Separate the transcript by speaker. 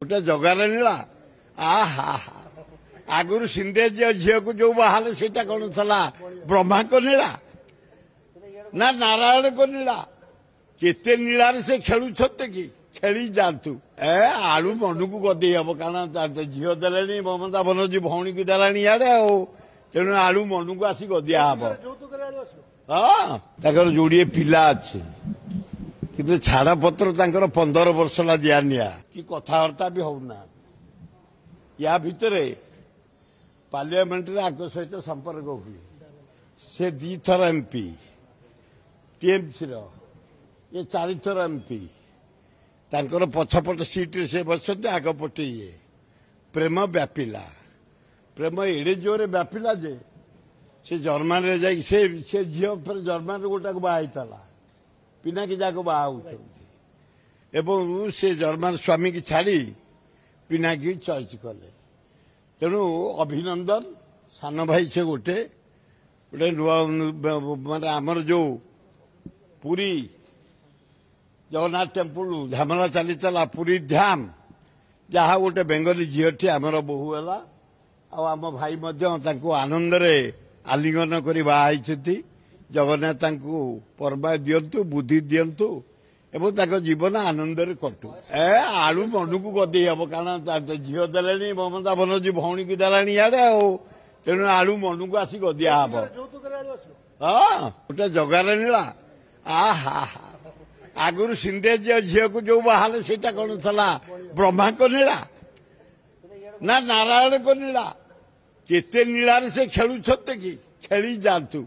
Speaker 1: गोटे जगार नीला आहा आगुरी सिंधे झील को जो बाहर से कौन था ब्रह्मा को नीला ना नारायण को नीला केते नीलार से खेलुं कि खेली जातु ए आलू मन को गदे हम कारण झील दे ममता बनर्जी भौणी की देला इे तेणु आलू मन को आसी गदिया हम हाँ जोड़े पिला अच्छे किंतु छाड़ पत्र 15 वर्ष ला दिया निया कि कथबार्ता भी होना या भितर पार्लियामेंट सहित संपर्क हुए से 2 थर एमपी टीएमसी ये 4 थर एमपी तांकर पछपट सीट से बसते आगपटे ये प्रेम व्यापिला प्रेम एड़े जोरे व्यापिला जे से जर्मान रे जाई से झील फिर जर्मान गोटा को बाहर पिनाकी जाक बाहा एवं से जर्मान स्वामी की छाड़ी पिनाकी चॉइस कले तेणु अभिनंदन सान भाई से गोटे गोटे नुआ माने आमर जो पुरी जगन्नाथ टेम्पल धामला चली चला पुरी धाम जहाँ गोटे बेंगली झीटी आमर बोहू है आम भाई आनंद आलिंगन कर बाहर जगन्नाथ परमा दिंतु बुद्धि दिंतु एवं जीवन आनंद कटु ए आलू मन को गदे हम कारण झील दे ममता बनर्जी भौणी की देला इे तेणु आलू मन को आसी गदिया हम हाँ गोटे जगार नीला आहा आगुरी सिंधे झील को जो बाहर से कौन था ब्रह्मा को नीला ना नारायण को नीला केते नीलार से खेलुं कि खेली जातु।